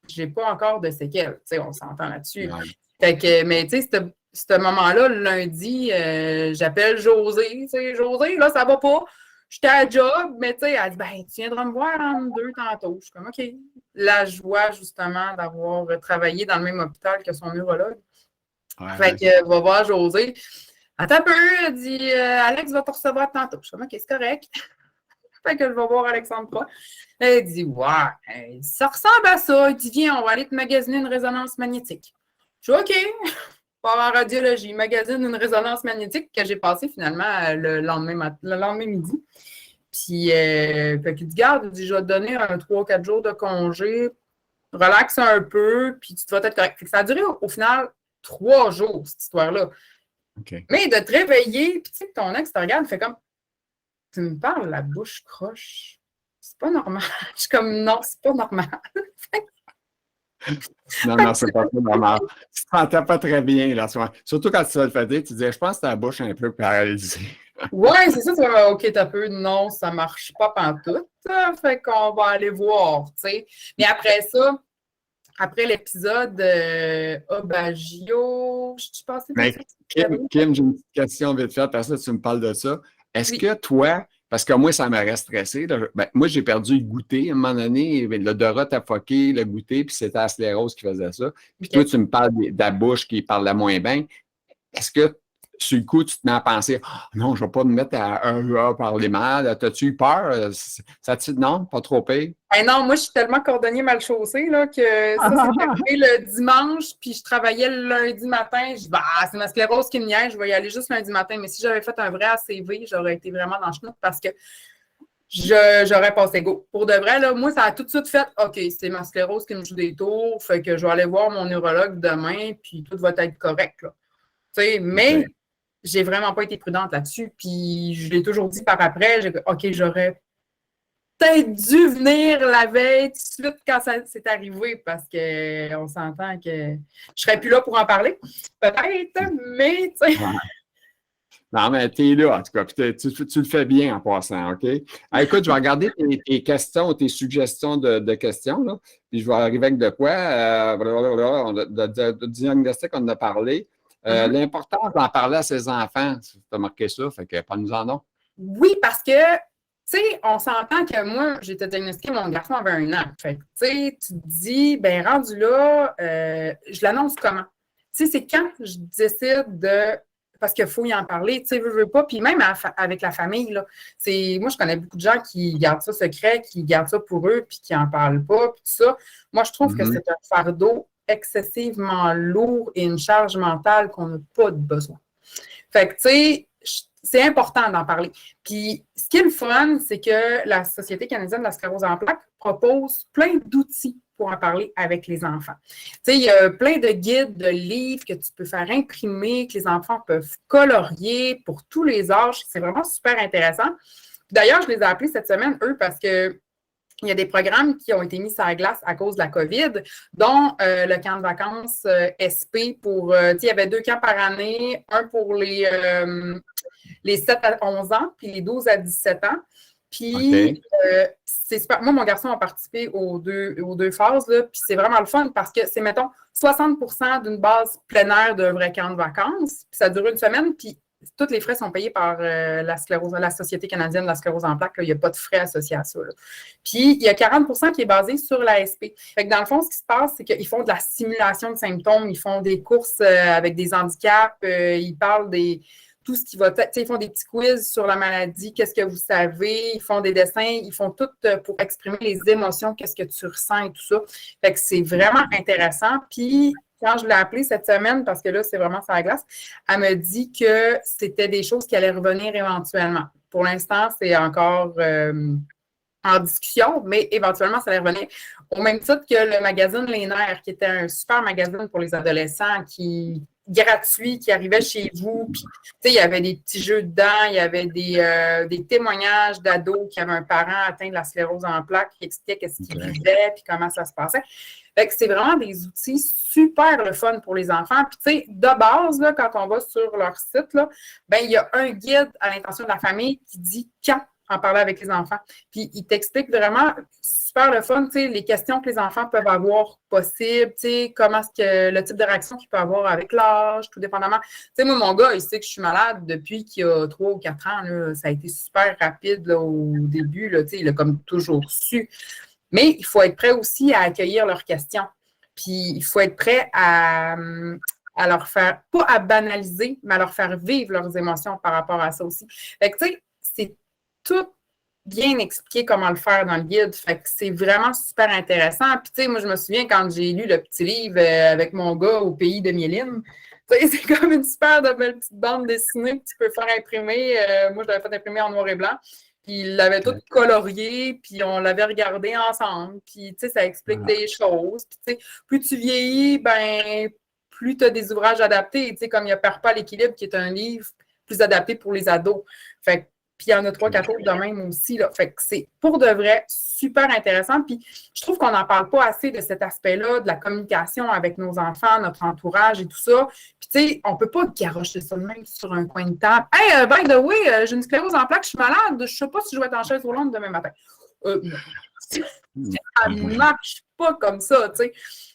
je n'ai pas encore de séquelles. Tu sais, on s'entend là-dessus. Ouais. Fait que, mais tu sais, ce moment-là, le lundi, j'appelle Josée. Tu sais, Josée, là, ça va pas. J'étais à job, mais tu sais, elle dit, ben, tu viendras me voir en 2 tantôt. Je suis comme, OK. La joie, justement, d'avoir travaillé dans le même hôpital que son neurologue. Ouais, fait que, va voir Josée. Attends un peu, elle dit, Alex va te recevoir tantôt. Je suis comme, OK, c'est correct. Fait que je vais voir Alexandra. Elle dit, ouais, ça ressemble à ça. Elle dit, viens, on va aller te magasiner une résonance magnétique. Je suis OK. En radiologie, magazine une résonance magnétique que j'ai passée finalement le lendemain midi. Puis, fait qu'il dit, garde, je vais te donner un 3-4 jours de congé, relaxe un peu, puis tu vas être correct. Fait que ça a duré au final 3 jours, cette histoire-là. Okay. Mais de te réveiller, puis tu sais que ton ex te regarde, fait comme, tu me parles la bouche croche. C'est pas normal. Je suis comme, non, c'est pas normal. Non, c'est pas normal. Tu te sentais pas très bien, là. Surtout quand tu vas le faire, tu disais, je pense que ta bouche est un peu paralysée. Oui, c'est ça, tu vas, OK, t'as peu, non, ça marche pas pantoute. Fait qu'on va aller voir, tu sais. Mais après ça, après l'épisode Aubagio, je suis passée par ça. Kim, j'ai une petite question vite fait, parce que tu me parles de ça. Est-ce que toi, parce que moi, ça m'aurait stressé, ben, moi, j'ai perdu le goûter à un moment donné, l'odorat t'a foqué, le goûter, puis c'était la sclérose qui faisait ça. Puis toi, tu me parles de la bouche qui parlait moins bien. Est-ce que, sur le coup, tu te mets à penser, oh, non, je ne vais pas me mettre à parler mal. T'as-tu eu peur? Non, pas trop pire? Hey non, moi, je suis tellement cordonnier mal chaussé là, que ça, c'est arrivé le dimanche, puis je travaillais le lundi matin. Je dis, c'est ma sclérose qui me niaise, je vais y aller juste lundi matin. Mais si j'avais fait un vrai ACV, j'aurais été vraiment dans le chenoute parce que j'aurais passé go. Pour de vrai, là, moi, ça a tout de suite fait, OK, c'est ma sclérose qui me joue des tours, fait que je vais aller voir mon neurologue demain, puis tout va être correct. Là. Mais j'ai vraiment pas été prudente là-dessus, puis je l'ai toujours dit par après, OK, j'aurais peut-être dû venir la veille tout de suite quand ça s'est arrivé, parce qu'on s'entend que je serais plus là pour en parler. Peut-être, mais tu sais. Non, mais tu es là, en tout cas. Tu le fais bien en passant, OK? Alors, écoute, je vais regarder tes questions, tes suggestions de questions, là, puis je vais arriver avec de quoi. De diagnostic, on en a parlé. L'importance d'en parler à ses enfants, tu as marqué ça, fait que pas nous en ont. Oui, parce que Tu sais, on s'entend que moi, j'ai été diagnostiquée, mon garçon avait 1 an. Fait que, tu sais, tu te dis, ben rendu là, je l'annonce comment? Tu sais, c'est quand je décide de. Parce qu'il faut y en parler, tu sais, veux pas. Puis même avec la famille, là. Moi, je connais beaucoup de gens qui gardent ça secret, qui gardent ça pour eux, puis qui n'en parlent pas, puis tout ça. Moi, je trouve que c'est un fardeau excessivement lourd et une charge mentale qu'on n'a pas de besoin. Fait que, tu sais, c'est important d'en parler. Puis, ce qui est le fun, c'est que la Société canadienne de la sclérose en plaques propose plein d'outils pour en parler avec les enfants. Tu sais, il y a plein de guides, de livres que tu peux faire imprimer, que les enfants peuvent colorier pour tous les âges. C'est vraiment super intéressant. D'ailleurs, je les ai appelés cette semaine, eux, parce que il y a des programmes qui ont été mis sur la glace à cause de la COVID, dont le camp de vacances SP pour, il y avait 2 camps par année, un pour les 7 à 11 ans, puis les 12 à 17 ans. Puis, c'est super. Moi, mon garçon a participé aux deux phases, là, puis c'est vraiment le fun parce que c'est, mettons, 60% d'une base plein air d'un vrai camp de vacances, puis ça dure 1 semaine, puis tous les frais sont payés par la Société canadienne de la sclérose en plaques. Là. Il n'y a pas de frais associés à ça. Là. Puis, il y a 40% qui est basé sur l'ASP. Fait que dans le fond, ce qui se passe, c'est qu'ils font de la simulation de symptômes, ils font des courses avec des handicaps, ils parlent tout ce qui va. Ils font des petits quiz sur la maladie, qu'est-ce que vous savez, ils font des dessins, ils font tout pour exprimer les émotions, qu'est-ce que tu ressens et tout ça. Fait que c'est vraiment intéressant. Puis, quand je l'ai appelée cette semaine, parce que là, c'est vraiment sur la glace, elle me dit que c'était des choses qui allaient revenir éventuellement. Pour l'instant, c'est encore en discussion, mais éventuellement, ça allait revenir. Au même titre que le magazine Les Nerfs, qui était un super magazine pour les adolescents, gratuit, qui arrivait chez vous. Puis, il y avait des petits jeux dedans, il y avait des témoignages d'ados qui avaient un parent atteint de la sclérose en plaques qui expliquait ce qu'il vivait puis comment ça se passait. Fait que c'est vraiment des outils super le fun pour les enfants. Puis, tu sais, de base, là, quand on va sur leur site, là, ben, il y a un guide à l'intention de la famille qui dit quand en parler avec les enfants. Puis, il t'explique vraiment super le fun, tu sais, les questions que les enfants peuvent avoir possibles, tu sais, comment est-ce que le type de réaction qu'il peut avoir avec l'âge, tout dépendamment. Tu sais, moi, mon gars, il sait que je suis malade depuis qu'il a 3 ou 4 ans, là. Ça a été super rapide, là, au début, là, tu sais, il a comme toujours su. Mais il faut être prêt aussi à accueillir leurs questions. Puis, il faut être prêt à leur faire, pas à banaliser, mais à leur faire vivre leurs émotions par rapport à ça aussi. Fait que, tu sais, c'est tout bien expliqué comment le faire dans le guide. Fait que c'est vraiment super intéressant. Puis, tu sais, moi, je me souviens quand j'ai lu le petit livre avec mon gars au pays de Méline. Tu sais, c'est comme une super de belle petite bande dessinée que tu peux faire imprimer. Moi, je l'avais fait imprimer en noir et blanc. Puis, il l'avait tout colorié, puis on l'avait regardé ensemble. Puis, tu sais, ça explique des choses. Puis, tu sais, plus tu vieillis, ben plus tu as des ouvrages adaptés. Tu sais, comme il y a Perd pas l'équilibre, qui est un livre plus adapté pour les ados. Fait que puis il y en a 3-4 autres de même aussi. Là. Fait que c'est pour de vrai super intéressant. Puis je trouve qu'on n'en parle pas assez de cet aspect-là, de la communication avec nos enfants, notre entourage et tout ça. Puis tu sais, on ne peut pas garocher ça de même sur un coin de table. Hey, by the way, j'ai une sclérose en plaques, je suis malade, je ne sais pas si je vais être en chaise roulante demain matin. Non. Ça ne marche pas comme ça, tu sais.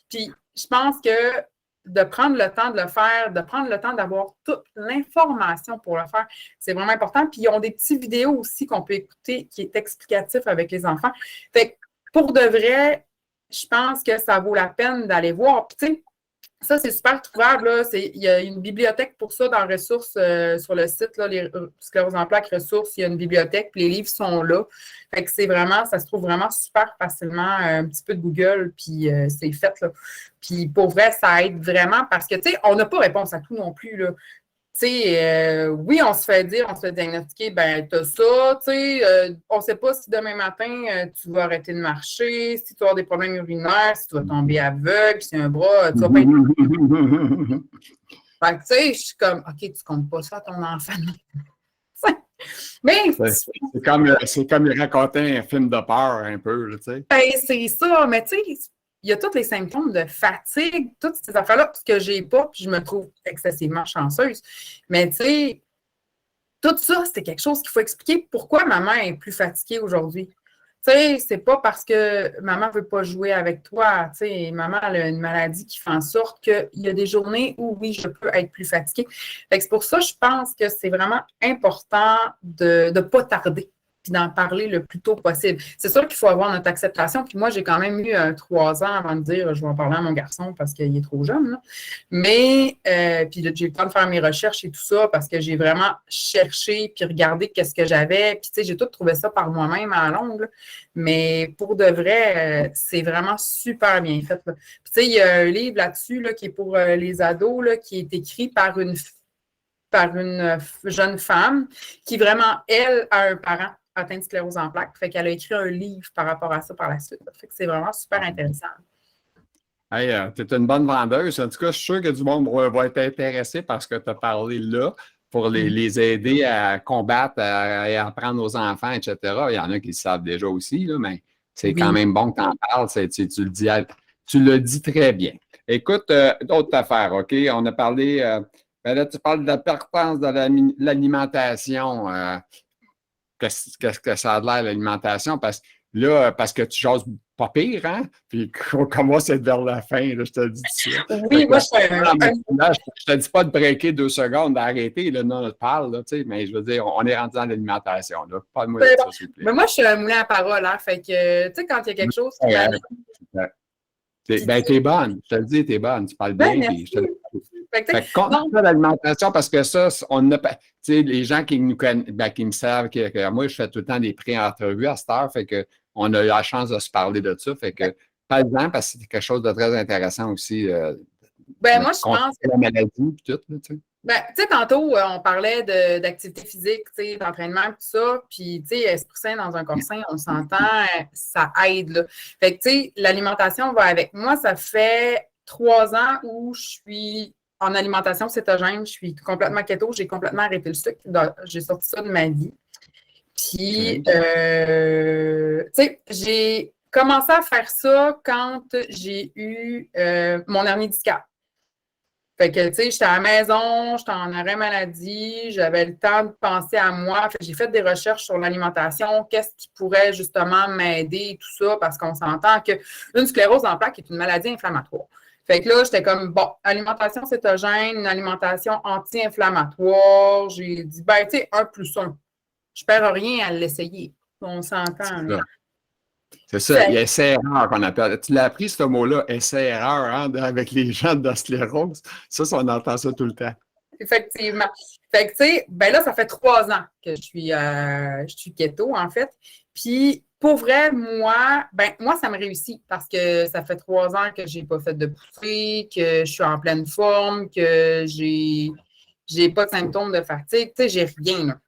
Puis je pense que de prendre le temps de le faire, de prendre le temps d'avoir toute l'information pour le faire, c'est vraiment important. Puis, ils ont des petites vidéos aussi qu'on peut écouter qui est explicatif avec les enfants. Fait que, pour de vrai, je pense que ça vaut la peine d'aller voir. Puis, tu sais, ça, c'est super trouvable. Là. Il y a une bibliothèque pour ça dans ressources sur le site, là, les sclérose en plaques ressources, il y a une bibliothèque, puis les livres sont là. Fait que c'est vraiment, ça se trouve vraiment super facilement, un petit peu de Google, puis c'est fait. Là. Puis pour vrai, ça aide vraiment parce que, tu sais, on n'a pas réponse à tout non plus. Là. Tu sais, oui, on se fait dire, on se fait diagnostiquer, ben, t'as ça, tu sais, on ne sait pas si demain matin, tu vas arrêter de marcher, si tu vas avoir des problèmes urinaires, si tu vas tomber aveugle, si un bras, tu vas pas être... Fait que, tu sais, je suis comme, OK, tu ne comptes pas ça à ton enfant. Mais... C'est comme il racontait un film de peur, un peu, tu sais. Ben, c'est ça, mais tu sais, il y a tous les symptômes de fatigue, toutes ces affaires-là, ce que j'ai pas, puis je me trouve excessivement chanceuse. Mais tu sais, tout ça, c'est quelque chose qu'il faut expliquer pourquoi maman est plus fatiguée aujourd'hui. Tu sais, c'est pas parce que maman veut pas jouer avec toi. Tu sais, maman elle a une maladie qui fait en sorte qu'il y a des journées où, oui, je peux être plus fatiguée. Fait que c'est pour ça, je pense que c'est vraiment important de ne pas tarder. puis d'en parler le plus tôt possible. C'est sûr qu'il faut avoir notre acceptation. Puis moi, j'ai quand même eu 3 ans avant de dire je vais en parler à mon garçon parce qu'il est trop jeune. Là. Mais puis j'ai eu le temps de faire mes recherches et tout ça parce que j'ai vraiment cherché puis regardé qu'est-ce que j'avais. Puis tu sais, j'ai tout trouvé ça par moi-même à la longue. Là. Mais pour de vrai, c'est vraiment super bien fait. Là. Puis tu sais, il y a un livre là-dessus là, qui est pour les ados là, qui est écrit par une jeune femme qui vraiment, elle, a un parent atteint de sclérose en plaques. Fait qu'elle a écrit un livre par rapport à ça par la suite. Fait que c'est vraiment super intéressant. Hey, tu es une bonne vendeuse. En tout cas, je suis sûr que du monde va être intéressé par ce que tu as parlé là pour les aider à combattre et à apprendre aux enfants, etc. Il y en a qui le savent déjà aussi, là, mais c'est quand même bon que tu en parles. Tu le dis très bien. Écoute, d'autres affaires, OK? On a parlé, là, tu parles de l'importance de l'alimentation. Qu'est-ce que ça a de l'air, l'alimentation? Parce que tu jases pas pire, hein? Puis on commence à être vers la fin, là, je te dis ça. Oui, moi, je te dis pas de breaker 2 secondes, d'arrêter, là, non, on parle, là, tu sais, mais je veux dire, on est rendu dans l'alimentation, là. Parle-moi de ça, s'il vous plaît. Mais moi, je suis un moulin à parole, hein? Fait que, tu sais, quand il y a quelque chose qui m'anime... T'es bonne, je te le dis, t'es bonne, tu parles bien, puis je te le dis. Fait que contre l'alimentation, parce que ça, on a, tu sais, les gens qui nous connaissent, qui me savent, que moi, je fais tout le temps des pré-entrevues à cette heure, fait que on a eu la chance de se parler de ça, fait que parle-en, parce que c'est quelque chose de très intéressant aussi. Moi, je pense que la maladie, puis tout, tu sais. Tu sais, tantôt, on parlait d'activité physique, tu sais, d'entraînement, tout ça. Puis, tu sais, esprit sain dans un corps sain, on s'entend, ça aide, là. Fait que, tu sais, l'alimentation va avec. Moi, ça fait 3 ans où je suis en alimentation cétogène. Je suis complètement keto. J'ai complètement arrêté le sucre. J'ai sorti ça de ma vie. Puis, tu sais, j'ai commencé à faire ça quand j'ai eu mon hernie discale. Fait que, tu sais, j'étais à la maison, j'étais en arrêt maladie, j'avais le temps de penser à moi. Fait que j'ai fait des recherches sur l'alimentation, qu'est-ce qui pourrait justement m'aider et tout ça, parce qu'on s'entend qu'une sclérose en plaques est une maladie inflammatoire. Fait que là, j'étais comme, bon, alimentation cétogène, une alimentation anti-inflammatoire. J'ai dit, ben, tu sais, 1+1. Je perds rien à l'essayer. On s'entend, là. C'est ça, il y a essai-erreur qu'on appelle. Tu l'as appris, ce mot-là, essai-erreur, hein, avec les gens de la sclérose. Ça, on entend ça tout le temps. Effectivement. Fait que, tu sais, ben là, ça fait 3 ans que je suis keto, en fait. Puis, pour vrai, moi, ça me réussit parce que ça fait 3 ans que j'ai pas fait de poussée, que je suis en pleine forme, que j'ai pas de symptômes de fatigue. Tu sais, j'ai rien, là.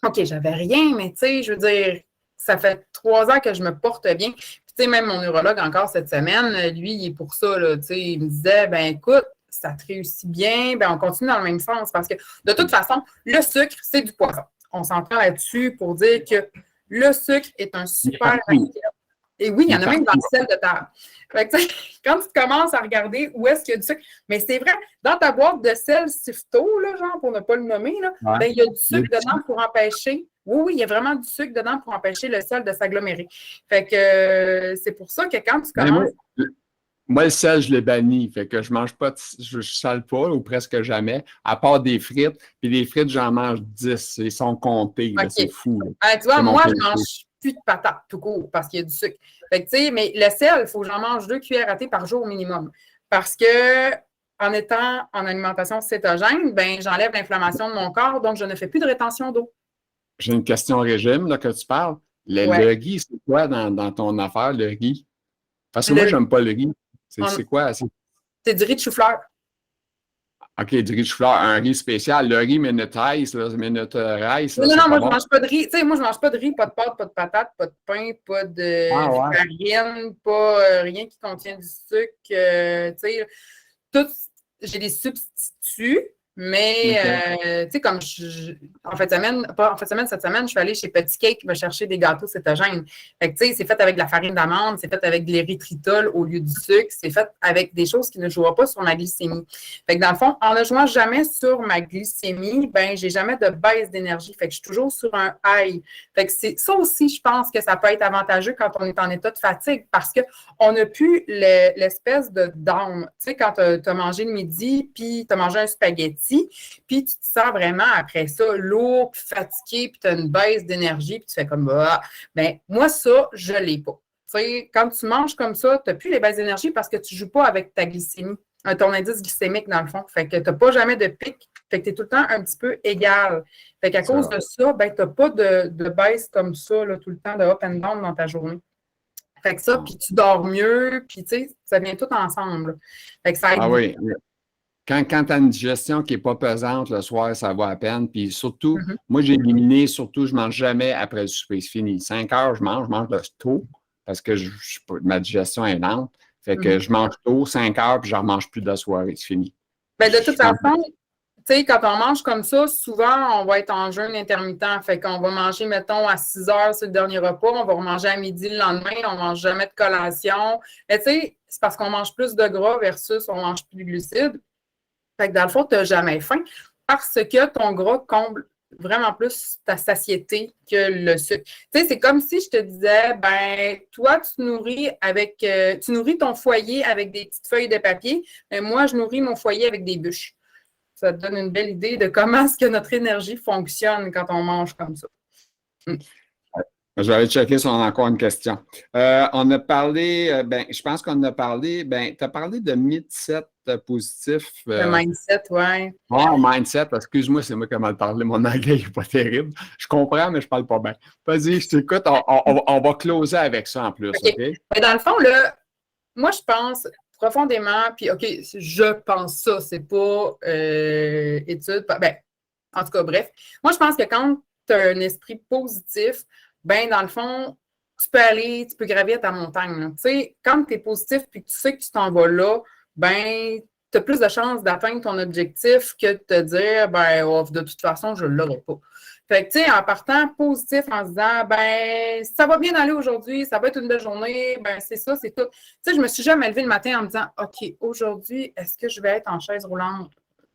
OK, j'avais rien, mais tu sais, je veux dire, ça fait 3 ans que je me porte bien. Puis, tu sais, même mon neurologue, encore cette semaine, lui, il est pour ça, là, tu sais, il me disait, ben écoute, ça te réussit bien, ben on continue dans le même sens parce que, de toute façon, le sucre, c'est du poison. On s'entend là-dessus pour dire que le sucre est un super allié. Et oui, il y en a même dans le sel de table. Fait que, quand tu commences à regarder où est-ce qu'il y a du sucre, mais c'est vrai, dans ta boîte de sel Sifto, là, genre, pour ne pas le nommer, là, ben, il y a du sucre dedans pour empêcher. Oui, il y a vraiment du sucre dedans pour empêcher le sel de s'agglomérer. Fait que c'est pour ça que quand tu commences. Moi, le sel, je l'ai banni. Fait que je mange pas, je sale pas, ou presque jamais, à part des frites. Puis les frites, j'en mange 10. Ils sont comptés. Okay. C'est fou. Tu vois, moi, je mange plus de patates tout court parce qu'il y a du sucre. Fait que, tu sais, mais le sel, il faut que j'en mange 2 cuillères à thé par jour au minimum. Parce que en étant en alimentation cétogène, ben, j'enlève l'inflammation de mon corps, donc je ne fais plus de rétention d'eau. J'ai une question régime là, que tu parles. Le riz, c'est quoi dans ton affaire, le riz? Parce que moi, j'aime pas le riz. C'est quoi? C'est du riz de chou-fleur. OK, du riz de chou-fleur, un riz spécial. Le riz Minute Rice, Minute Rice. Non, moi, je mange pas de riz. Tu sais, moi, je mange pas de riz, pas de pâte, pas de patate, pas de pain, pas de farine, pas rien qui contient du sucre. Tu sais, j'ai des substituts, mais tu sais, comme cette semaine, je suis allée chez Petit Cake me chercher des gâteaux cétogènes. Fait que, tu sais, c'est fait avec de la farine d'amande, c'est fait avec de l'érythritol au lieu du sucre, c'est fait avec des choses qui ne jouent pas sur ma glycémie. Fait que dans le fond, en ne jouant jamais sur ma glycémie, ben, j'ai jamais de baisse d'énergie. Fait que je suis toujours sur un high. Fait que c'est ça aussi, je pense que ça peut être avantageux quand on est en état de fatigue parce qu'on n'a plus l'espèce de down. Tu sais, quand tu as mangé le midi puis tu as mangé un spaghetti, appétit, puis tu te sens vraiment après ça lourd, puis fatigué, puis tu as une baisse d'énergie, puis tu fais comme ah, ben moi, ça, je ne l'ai pas. Tu sais, quand tu manges comme ça, tu n'as plus les baisses d'énergie parce que tu ne joues pas avec ta glycémie, ton indice glycémique dans le fond. Fait que tu n'as pas jamais de pic. Fait que tu es tout le temps un petit peu égal. Fait qu'à cause de ça, ben, tu n'as pas de baisse comme ça, là, tout le temps de up and down dans ta journée. Fait que ça, puis tu dors mieux, puis tu sais, ça vient tout ensemble. Fait que ça aide. Ah oui. Quand tu as une digestion qui n'est pas pesante, le soir, ça va à peine. Puis surtout, moi, j'ai éliminé, surtout, je ne mange jamais après le souper. C'est fini. 5 heures, je mange de tôt parce que ma digestion est lente. Fait que je mange tôt, 5 heures, puis je ne remange plus de la soirée. C'est fini. Ben, de toute façon, tu sais, quand on mange comme ça, souvent, on va être en jeûne intermittent. Fait qu'on va manger, mettons, à 6 heures, c'est le dernier repas. On va remanger à midi le lendemain. On ne mange jamais de collation. Mais tu sais, c'est parce qu'on mange plus de gras versus on mange plus de glucides. Fait que dans le fond, tu n'as jamais faim parce que ton gras comble vraiment plus ta satiété que le sucre. Tu sais, c'est comme si je te disais, ben, toi, tu nourris ton foyer avec des petites feuilles de papier. Mais moi, je nourris mon foyer avec des bûches. Ça te donne une belle idée de comment est-ce que notre énergie fonctionne quand on mange comme ça. Je vais aller checker si on a encore une question. On a parlé, je pense qu'on a parlé, tu as parlé de mindset positif. Le mindset, oui. Oh, mindset, excuse-moi, c'est moi qui ai mal parlé, mon anglais n'est pas terrible. Je comprends, mais je ne parle pas bien. Vas-y, je t'écoute, on va closer avec ça en plus, OK? Mais dans le fond, là, moi, je pense profondément, puis OK, je pense ça, c'est pas étude, en tout cas, bref. Moi, je pense que quand tu as un esprit positif, ben dans le fond, tu peux gravir ta montagne. Tu sais, quand tu es positif puis que tu sais que tu t'en vas là, ben tu as plus de chances d'atteindre ton objectif que de te dire, ben oh, de toute façon, je ne l'aurai pas. Fait que, tu sais, en partant positif, en se disant, ben ça va bien aller aujourd'hui, ça va être une belle journée, ben c'est ça, c'est tout. Tu sais, je me suis jamais levée le matin en me disant, OK, aujourd'hui, est-ce que je vais être en chaise roulante?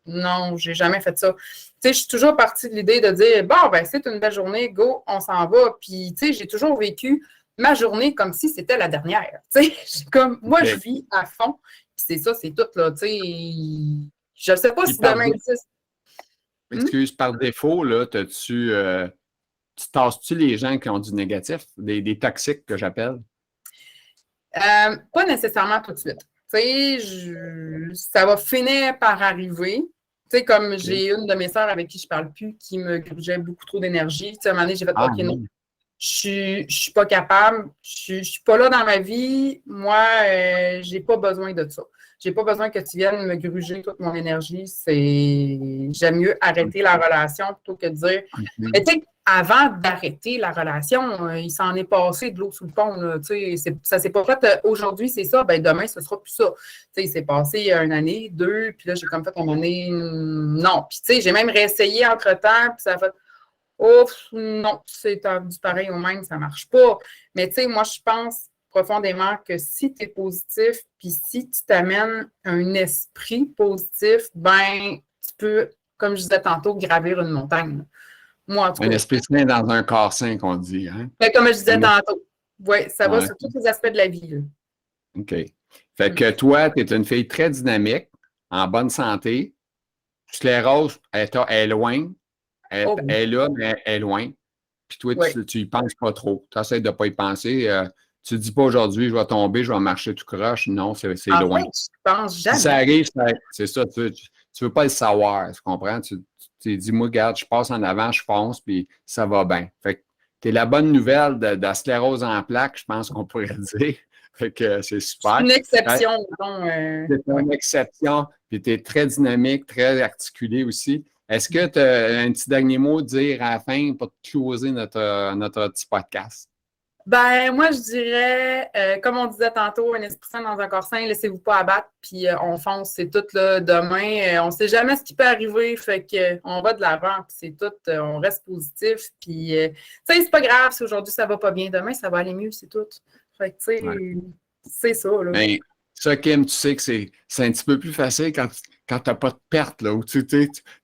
Non, j'ai jamais fait ça. Tu sais, je suis toujours partie de l'idée de dire, bon, ben c'est une belle journée, go, on s'en va. Puis, tu sais, j'ai toujours vécu ma journée comme si c'était la dernière. Tu sais, comme, moi, je vis à fond. Puis c'est ça, c'est tout, là. Tu sais, je ne sais pas si demain existe. Excuse, par défaut, là, tu tasses-tu les gens qui ont du négatif, des toxiques que j'appelle? Pas nécessairement tout de suite. Tu sais, ça va finir par arriver. Tu sais, comme j'ai une de mes sœurs avec qui je ne parle plus qui me grugeait beaucoup trop d'énergie. Tu sais, à un moment donné, j'ai fait OK, non. Je suis pas capable. Je suis pas là dans ma vie. Moi, j'ai pas besoin de ça. J'ai pas besoin que tu viennes me gruger toute mon énergie. J'aime mieux arrêter la relation plutôt que de dire. Mais tu sais, avant d'arrêter la relation, il s'en est passé de l'eau sous le pont. Là, ça s'est pas fait aujourd'hui, c'est ça, ben demain, ce sera plus ça. Il s'est passé une année, 2, puis là, j'ai comme fait une année, non. Puis tu sais, j'ai même réessayé entre-temps, puis ça a fait, oh, non, c'est du pareil au même, ça marche pas. Mais tu sais, moi, je pense profondément que si tu es positif, puis si tu t'amènes un esprit positif, ben tu peux, comme je disais tantôt, gravir une montagne. Moi, en tout cas. Un esprit sain dans un corps sain, qu'on dit. Hein? Ben, comme je disais tantôt. Oui, ça va sur tous les aspects de la vie. Là. OK. Fait que toi, tu es une fille très dynamique, en bonne santé. Sclérose, elle est loin. Elle est là, mais elle est loin. Puis toi, tu y penses pas trop. Tu essaies de ne pas y penser. Tu ne dis pas aujourd'hui, je vais tomber, je vais marcher tout croche. Non, c'est loin. Fait, je pense jamais. Si ça arrive, c'est ça. Tu ne veux pas le savoir. Tu comprends? Tu dis, moi, regarde, je passe en avant, je fonce, puis ça va bien. Fait que tu es la bonne nouvelle de la sclérose en plaques, je pense qu'on pourrait dire. Fait que c'est super. C'est une exception. C'est une exception. Puis tu es très dynamique, très articulé aussi. Est-ce que tu as un petit dernier mot à dire à la fin pour closer notre petit podcast? Ben, moi, je dirais, comme on disait tantôt, un esprit sain dans un corps sain, laissez-vous pas abattre, puis on fonce, c'est tout là, demain. On ne sait jamais ce qui peut arriver, fait qu'on va de l'avant, puis c'est tout, on reste positif, puis tu sais, c'est pas grave si aujourd'hui ça va pas bien, demain ça va aller mieux, c'est tout. Fait que, tu sais, c'est ça, là. Ben, ça, Kim, tu sais que c'est un petit peu plus facile quand tu n'as pas de perte, là, où tu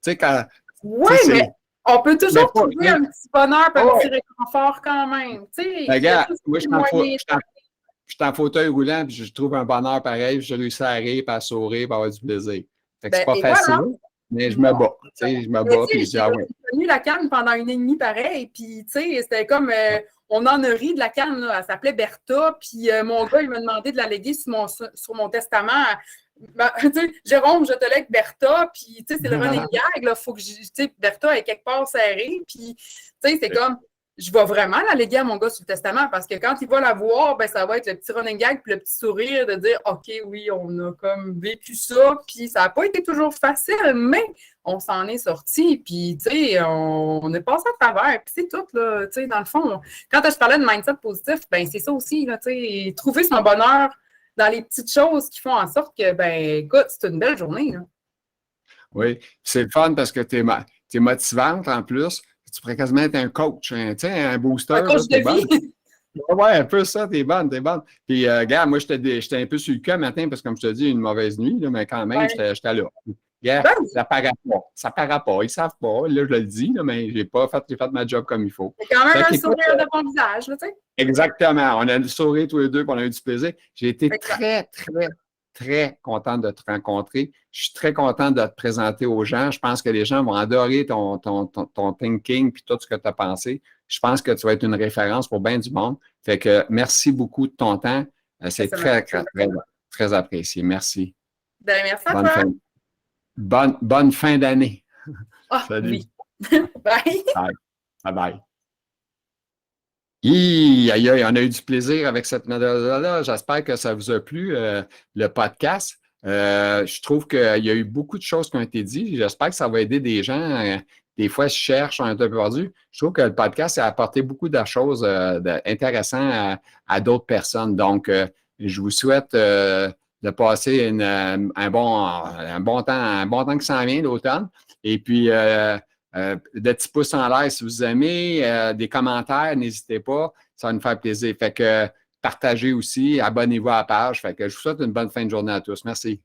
sais, quand... Oui, mais... On peut toujours trouver un petit bonheur, un petit réconfort quand même. Regarde, moi, je suis en fauteuil roulant, puis je trouve un bonheur pareil, puis je réussis à rire, puis à sourire, puis à avoir du plaisir. Fait que c'est pas facile. Mais je me bats. Tu sais, je me bats, puis je dis, ah ouais. J'ai tenu la canne pendant 1 an et demi pareil, puis tu sais, c'était comme, on en a ri de la canne, là. Elle s'appelait Bertha, puis mon gars, il m'a demandé de la léguer sur mon testament. Ben, tu sais, Jérôme, je te lègue Bertha, puis tu sais, c'est le running gag, là, faut que tu sais, Bertha est quelque part serrée, puis tu sais, c'est comme, je vais vraiment la léguer à mon gars sur le testament, parce que quand il va la voir, ben ça va être le petit running gag, puis le petit sourire de dire, OK, oui, on a comme vécu ça, puis ça n'a pas été toujours facile, mais on s'en est sorti, puis tu sais, on est passé à travers, puis c'est tout, là, tu sais, dans le fond, quand je parlais de mindset positif, ben c'est ça aussi, là, tu sais, trouver son bonheur dans les petites choses qui font en sorte que, ben écoute, c'est une belle journée, là. Oui, c'est le fun parce que tu es motivante en plus. Tu pourrais quasiment être un coach, tu sais, un booster. Un coach là, de vie. Ouais, un peu ça, t'es bonne, t'es bonne. Puis, regarde, moi, j'étais un peu sur le cul matin parce que, comme je te dis, une mauvaise nuit, là, mais quand même, Ouais. j'étais là. Regarde, Ben oui. ça paraît pas. Ça paraît pas. Ils savent pas. Là, je le dis, là, mais j'ai fait ma job comme il faut. C'est quand même Fait un qu'écoute, sourire de bon visage, là, tu sais. exactement. On a le sourire tous les deux, puis on a eu du plaisir. J'ai été Exact. très, très, très content de te rencontrer. Je suis très content de te présenter aux gens. Je pense que les gens vont adorer ton thinking puis tout ce que tu as pensé. Je pense que tu vas être une référence pour bien du monde. Fait que merci beaucoup de ton temps. C'est Ça très, m'a très, fait très, plaisir. très apprécié. Merci. Ben, merci à Bonne toi. fin, bonne fin d'année. Ah, Salut. oui. Bye. Bye. Bye bye. Aïe, aïe, on a eu du plaisir avec cette méthode-là. J'espère que ça vous a plu, le podcast. Je trouve qu'il y a eu beaucoup de choses qui ont été dites. J'espère que ça va aider des gens. Des fois, je cherche un peu perdu. Je trouve que le podcast a apporté beaucoup de choses intéressantes à d'autres personnes. Donc, je vous souhaite de passer un bon temps qui s'en vient, l'automne. Et puis, des petits pouces en l'air si vous aimez, des commentaires, n'hésitez pas, ça va nous faire plaisir. Fait que partagez aussi, abonnez-vous à la page. Fait que je vous souhaite une bonne fin de journée à tous. Merci.